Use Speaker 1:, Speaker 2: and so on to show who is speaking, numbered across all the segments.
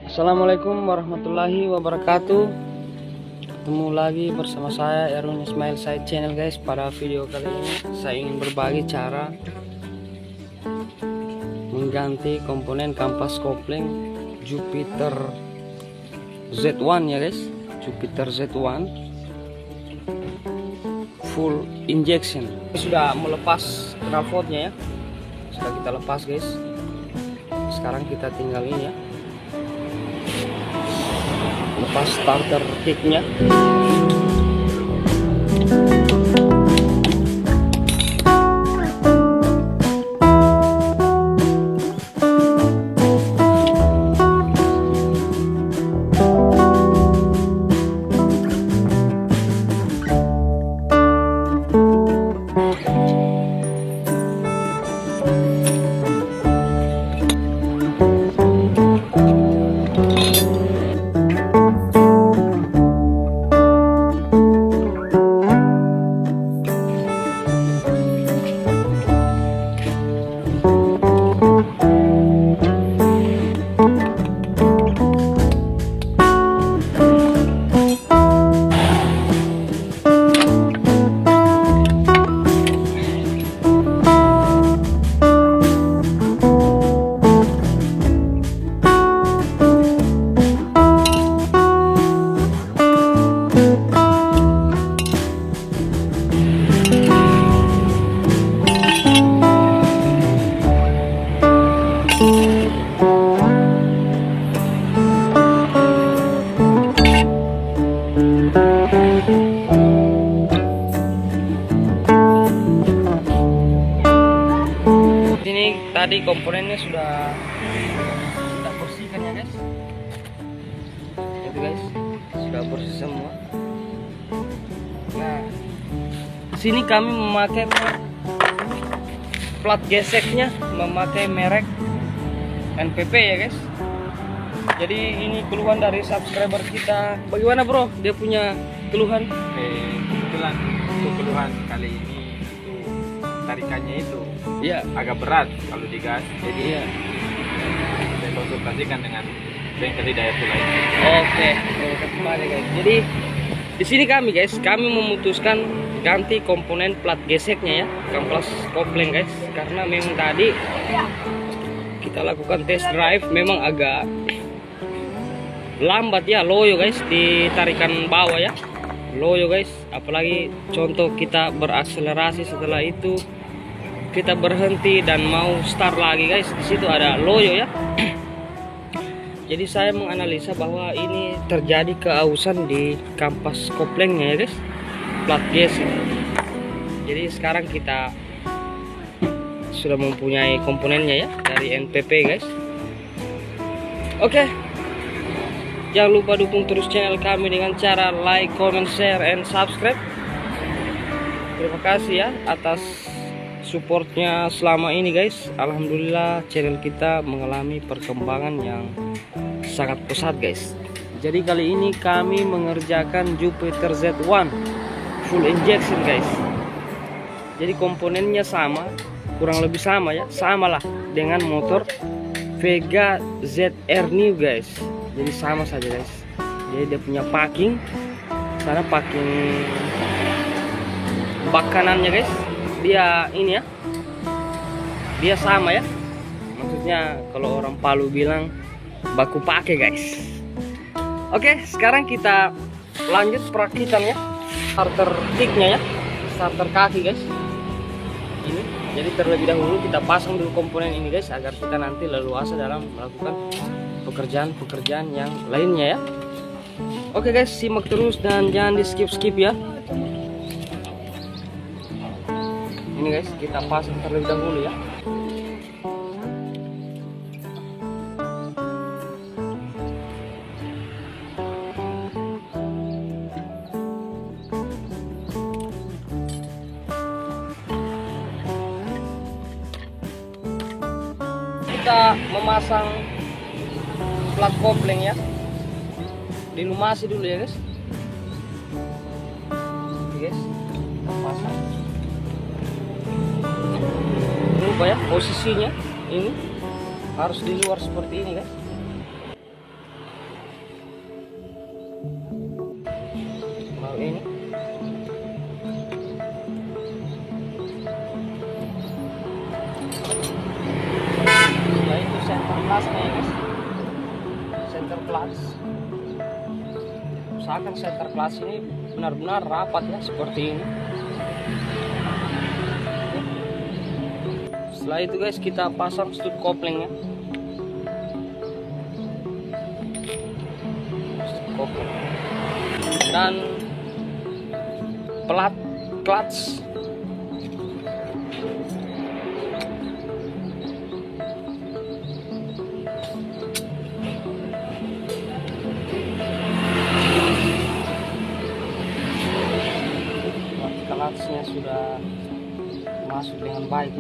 Speaker 1: Assalamualaikum warahmatullahi wabarakatuh. Ketemu lagi bersama saya Erwin Ismail Said Channel guys. Pada video kali ini saya ingin berbagi cara mengganti komponen kampas kopling Jupiter Z1 ya guys. Jupiter Z1 full injection. Sudah melepas knalpotnya ya. Sudah kita lepas guys. Sekarang kita tinggal ini ya, lepas starter kicknya. Ini tadi komponennya sudah kita bersihkan ya guys. Itu guys, sudah bersih semua. Nah, sini kami memakai plat geseknya, memakai merek NPP ya guys. Jadi ini keluhan dari subscriber kita. Bagaimana bro? Dia punya keluhan?
Speaker 2: Kebetulan untuk keluhan kali ini itu tarikannya itu
Speaker 1: ya
Speaker 2: agak berat kalau digas. Jadi
Speaker 1: ya.
Speaker 2: saya konsultasikan dengan bengkel hidayah lain.
Speaker 1: Oke, kembali guys. Jadi di sini kami memutuskan ganti komponen plat geseknya ya, kampas kopling guys, karena memang tadi kita lakukan test drive memang agak lambat ya, loyo guys di tarikan bawah ya, loyo guys. Apalagi contoh kita berakselerasi, setelah itu kita berhenti dan mau start lagi guys, di situ ada loyo ya. Jadi saya menganalisa bahwa ini terjadi keausan di kampas koplingnya ya guys, plat gesek. Jadi sekarang kita sudah mempunyai komponennya ya dari NPP guys. Oke, jangan lupa dukung terus channel kami dengan cara like, comment, share, and subscribe. Terima kasih ya atas supportnya selama ini guys. Alhamdulillah channel kita mengalami perkembangan yang sangat pesat guys. Jadi kali ini kami mengerjakan Jupiter Z1 full injection guys. Jadi komponennya sama, kurang lebih sama ya, samalah dengan motor Vega ZR New guys. Jadi sama saja guys. Jadi dia punya packing, sana packing bak kanannya guys, dia ini ya, dia sama ya. Maksudnya kalau orang Palu bilang baku pakai guys. Oke, sekarang kita lanjut perakitan ya, starter kicknya ya, starter kaki guys. Ini jadi terlebih dahulu kita pasang dulu komponen ini guys, agar kita nanti leluasa dalam melakukan pekerjaan-pekerjaan yang lainnya ya. Oke guys, simak terus dan jangan di skip ya. Ini guys, kita pasang terlebih dahulu ya. Kita memasang plat kopling ya, dilumasi dulu ya guys. Oke guys, kita pasang. Lupa ya posisinya ini harus di luar seperti ini guys. clutch. Usahakan center clutch ini benar-benar rapat ya, seperti ini. Setelah itu guys, kita pasang stud kopling ya. Stud kopling. Dan pelat clutch. Clutchnya sudah masuk dengan baik.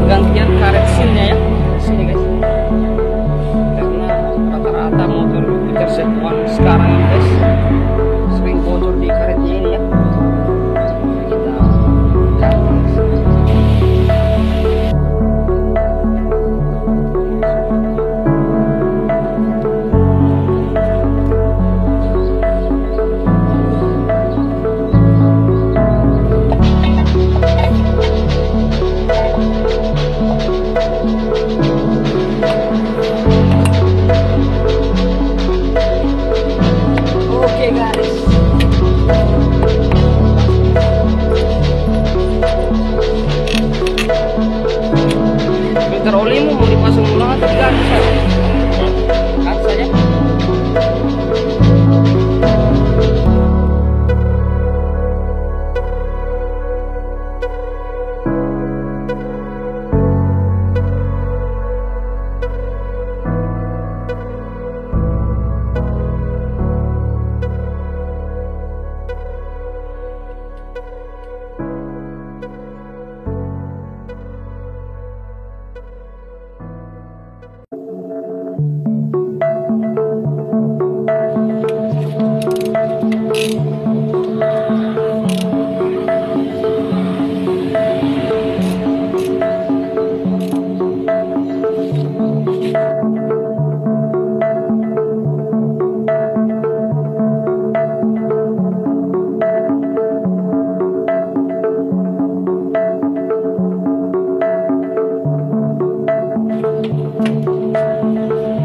Speaker 1: Pergantian karet sealnya ya, sini guys, karena rata-rata motor Jupiter Z1 sekarang ini guys sering bocor di karetnya ini ya. Jadi kita ganti guys. Oke guys, filter olimu mau dipasang ulang atau diganti saja? Ganti saja.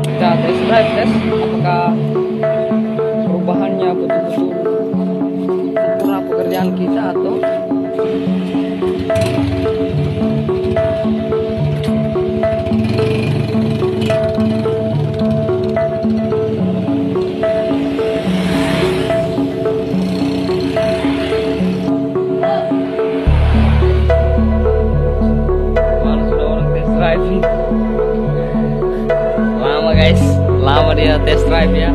Speaker 1: Kita test drive guys, apakah perubahannya betul-betul sempurna pekerjaan kita atau sudah orang test drive. Lama guys, lama dia test drive ya.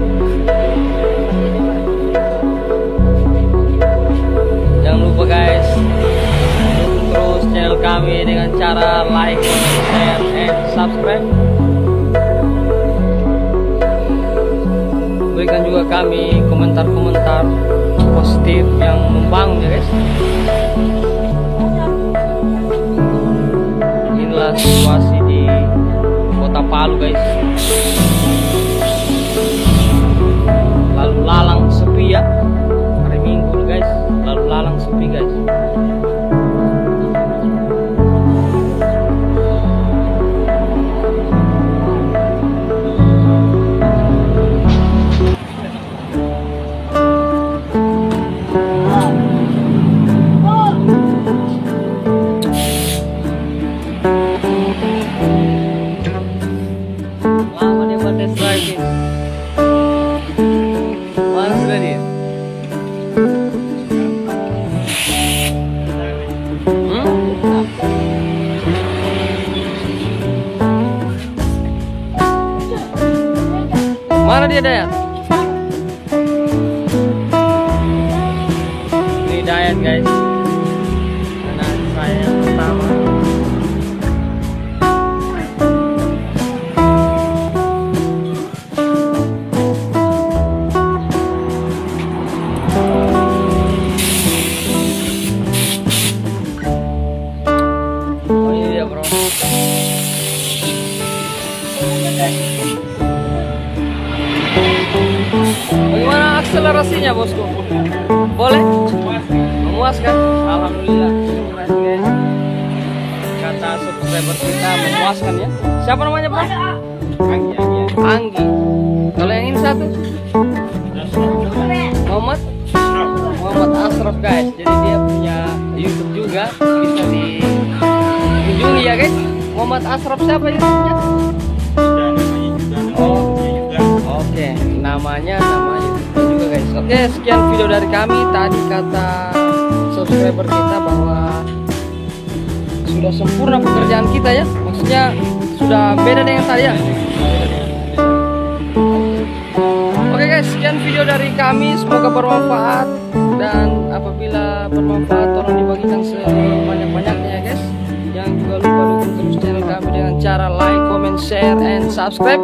Speaker 1: Jangan lupa guys, dukung terus channel kami dengan cara like, share, and subscribe. Berikan juga kami komentar-komentar positif yang membangun ya guys. Inilah situasi di Kota Palu guys. Lalu lalang sepi ya, hari Minggu guys, lalu lalang sepi guys. Lama dia buat test drive ini. Mana sudah dia? Mana dia Dayat? Ini Dayat guys, anak saya yang pertama. akselerasinya bosku? Boleh? Memuaskan? Alhamdulillah. Kata subscriber kita memuaskan ya. Siapa namanya bro? Anggi. Kalau yang ini satu? Muhammad Asraf guys. Jadi dia punya YouTube juga, bisa dikunjungi ya guys. Muhammad Asraf siapa YouTube-nya? Oh, oke. Namanya YouTube juga guys. Oke, sekian video dari kami. Tadi kata subscriber kita bahwa sudah sempurna pekerjaan kita ya. Maksudnya sudah beda dengan tadi ya. Oke guys, sekian video dari kami. Semoga bermanfaat. Dan apabila bermanfaat, tolong dibagikan sebanyak-banyaknya ya guys. Jangan juga lupa dukung terus channel kami dengan cara like, comment, share, and subscribe.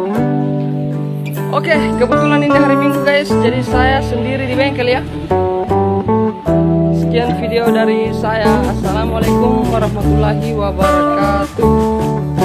Speaker 1: Oke, kebetulan ini hari Minggu guys, jadi saya sendiri di bengkel ya. Sekian video dari saya. Assalamualaikum warahmatullahi wabarakatuh.